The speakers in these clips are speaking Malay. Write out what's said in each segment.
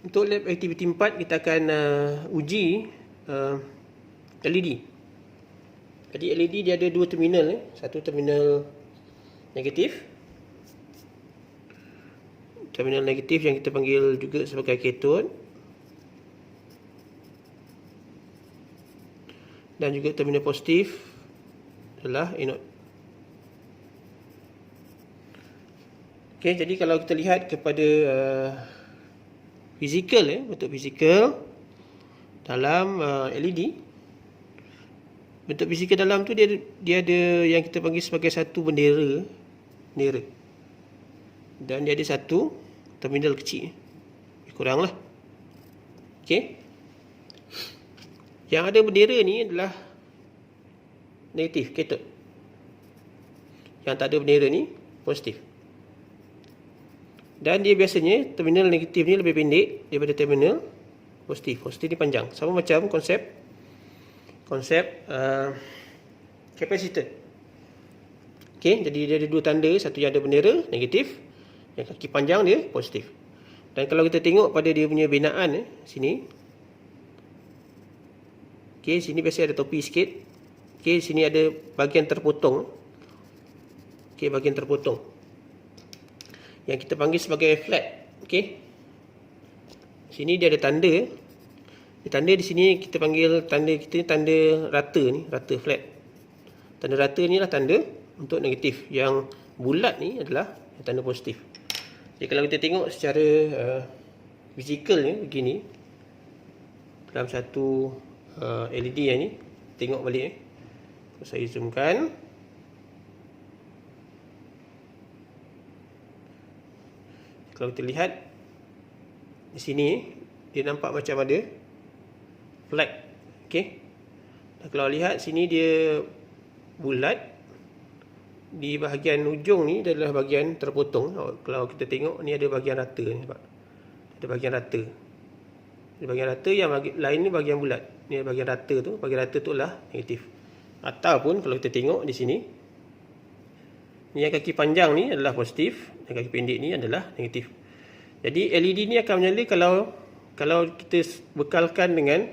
Untuk lab aktiviti 4 kita akan uji LED. Jadi LED dia ada dua terminal, satu terminal negatif. Terminal negatif yang kita panggil juga sebagai cathode. Dan juga terminal positif adalah anode. Okey, jadi kalau kita lihat kepada fizikal, bentuk fizikal dalam LED. Bentuk fizikal dalam tu dia ada yang kita panggil sebagai satu bendera. Dan dia ada satu terminal kecil. Kuranglah. Okey. Yang ada bendera ni adalah negatif, cathode. Yang tak ada bendera ni positif. Dan dia biasanya terminal negatif ni lebih pendek daripada terminal positif. Positif ni panjang. Sama macam konsep kapasitor. Okey, jadi dia ada dua tanda, satu yang ada bendera negatif, yang kaki panjang dia positif. Dan kalau kita tengok pada dia punya binaan sini. Okey, sini biasa ada topi sikit. Okey, sini ada bahagian terpotong. Okey, bahagian terpotong. Yang kita panggil sebagai flat. Okey. Sini dia ada tanda. Tanda di sini kita panggil tanda rata ni, rata flat. Tanda rata ni lah tanda untuk negatif. Yang bulat ni adalah tanda positif. Jadi kalau kita tengok secara fizikal ni begini, dalam satu LED yang ni, tengok balik saya zoomkan. Kalau kita lihat di sini, dia nampak macam ada flag. Okey. Dan kalau lihat sini dia bulat. Di bahagian ujung ni adalah bahagian terpotong. Kalau kita tengok ni ada bahagian rata ni, nampak. Ada bahagian rata. Ada bahagian rata, yang lain ni bahagian bulat. Ni bahagian rata tu, bahagian rata tu lah negatif. Ataupun kalau kita tengok di sini, ni yang kaki panjang ni adalah positif, yang kaki pendek ni adalah negatif. Jadi LED ni akan menyala kalau kita bekalkan dengan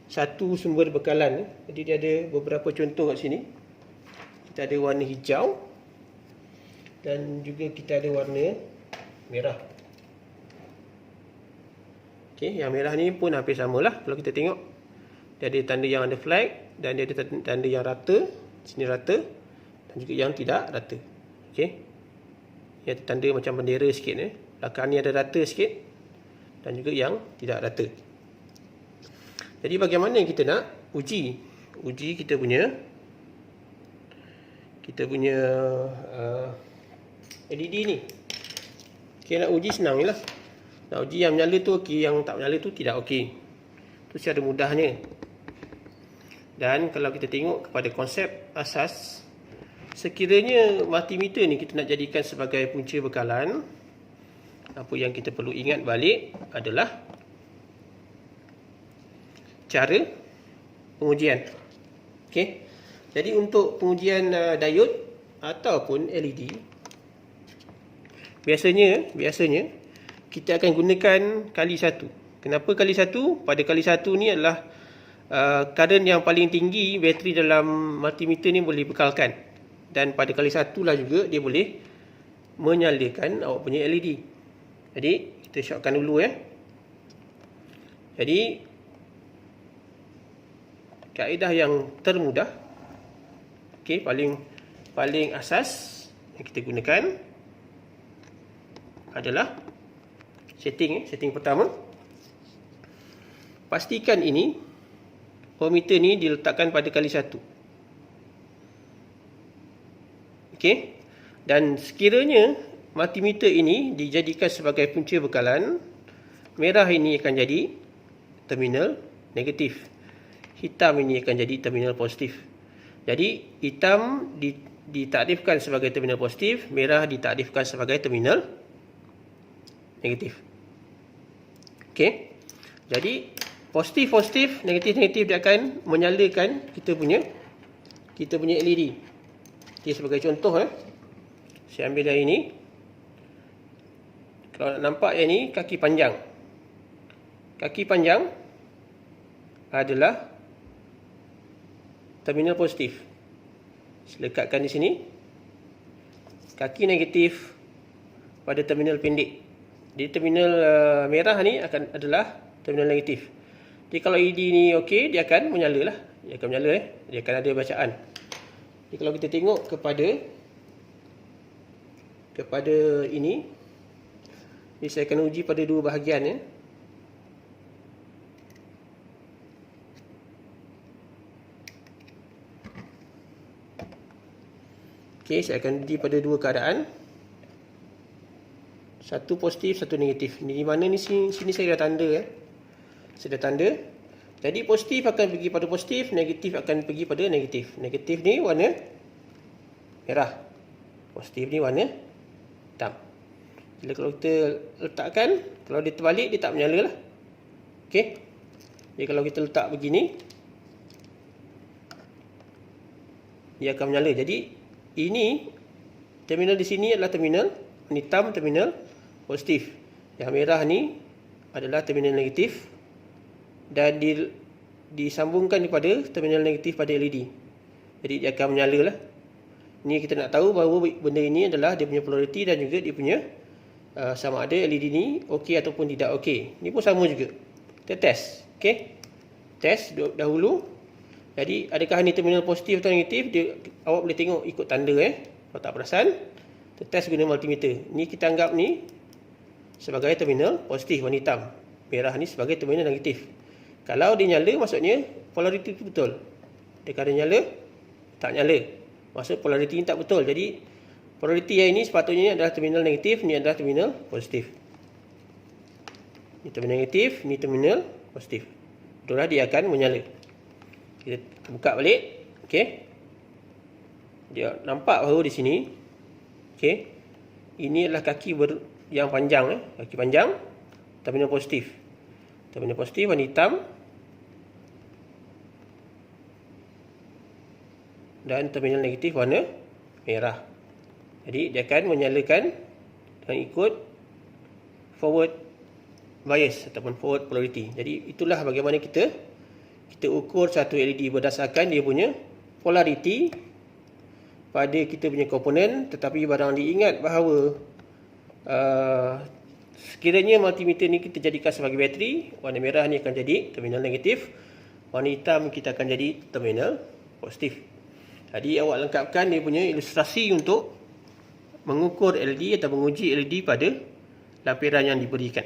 satu sumber bekalan. Jadi dia ada beberapa contoh kat sini. Kita ada warna hijau dan juga kita ada warna merah. Okey, yang merah ni pun hampir samalah. Kalau kita tengok, dia ada tanda yang ada flag dan dia ada tanda yang rata, sini rata, dan juga yang tidak rata. Okey. Dia ada tanda macam bendera sikit ni. Belakang ni ada rata sikit dan juga yang tidak rata. Jadi bagaimana kita nak uji kita punya LED ni. Okey, nak uji senang je lah. Nak uji yang menyala tu okey, yang tak menyala tu tidak okey. Itu secara mudahnya. Dan kalau kita tengok kepada konsep asas, sekiranya multimeter ni kita nak jadikan sebagai punca bekalan, apa yang kita perlu ingat balik adalah cara pengujian. Okey. Jadi untuk pengujian diode ataupun LED, biasanya kita akan gunakan kali satu. Kenapa kali satu? Pada kali satu ni adalah current yang paling tinggi bateri dalam multimeter ni boleh bekalkan. Dan pada kali satu lah juga dia boleh menyalakan awak punya LED. Jadi kita shortkan dulu ya. Jadi kaedah yang termudah, okey, paling asas yang kita gunakan adalah setting pertama. Pastikan ini ohmmeter ni diletakkan pada kali satu. Okey. Dan sekiranya multimeter ini dijadikan sebagai punca bekalan, merah ini akan jadi terminal negatif. Hitam ini akan jadi terminal positif. Jadi hitam ditakrifkan sebagai terminal positif, merah ditakrifkan sebagai terminal negatif. Okey. Jadi positif, negatif dia akan menyalakan kita punya LED. Okey, sebagai contoh saya ambil yang ini. Kalau nak nampak yang ni kaki panjang. kaki panjang adalah terminal positif. Lekatkan di sini. Kaki negatif pada terminal pendek. Di terminal merah ni adalah terminal negatif. Jadi kalau LED ni okey, dia akan menyala lah. Dia akan menyala Dia akan ada bacaan. Jadi kalau kita tengok kepada ini, jadi saya akan uji pada dua bahagian ya. Okey, saya akan uji pada dua keadaan. Satu positif, satu negatif. Ni di mana ni, sini saya dah tanda ya. Saya dah tanda. Jadi positif akan pergi pada positif, negatif akan pergi pada negatif. Negatif ni warna merah. Positif ni warna hitam. Jadi kalau kita letakkan, kalau dia terbalik, dia tak menyala lah. Okey. Jadi kalau kita letak begini, dia akan menyala. Jadi ini terminal di sini adalah terminal hitam, terminal positif. Yang merah ni adalah terminal negatif dan disambungkan kepada terminal negatif pada LED. Jadi dia akan menyala lah. Ni kita nak tahu bahawa benda ini adalah dia punya polariti dan juga dia punya sama ada LED ni okey ataupun tidak okey. Ni pun sama juga. Kita test. Okey. Test dahulu. Jadi adakah ni terminal positif atau negatif? Awak boleh tengok ikut tanda Kalau tak perasan, kita test guna multimeter. Ni kita anggap ni sebagai terminal positif warna hitam. Merah ni sebagai terminal negatif. Kalau dia nyala, maksudnya polariti itu betul. Dia dia nyala, tak nyala. Maksud polariti ini tak betul. Jadi polariti yang ini sepatutnya adalah terminal negatif, ni adalah terminal positif. Ni terminal negatif, ni terminal positif. Itulah dia akan menyala. Kita buka balik. Okey. Dia nampak bahawa di sini, okey, ini adalah kaki yang panjang kaki panjang, terminal positif. Terminal positif warna hitam dan terminal negatif warna merah. Jadi dia akan menyalakan dengan ikut forward bias ataupun forward polarity. Jadi itulah bagaimana kita ukur satu LED berdasarkan dia punya polarity pada kita punya komponen. Tetapi barang diingat bahawa sekiranya multimeter ni kita jadikan sebagai bateri, warna merah ni akan jadi terminal negatif, warna hitam kita akan jadi terminal positif. Jadi awak lengkapkan dia punya ilustrasi untuk mengukur LED atau menguji LED pada lampiran yang diberikan.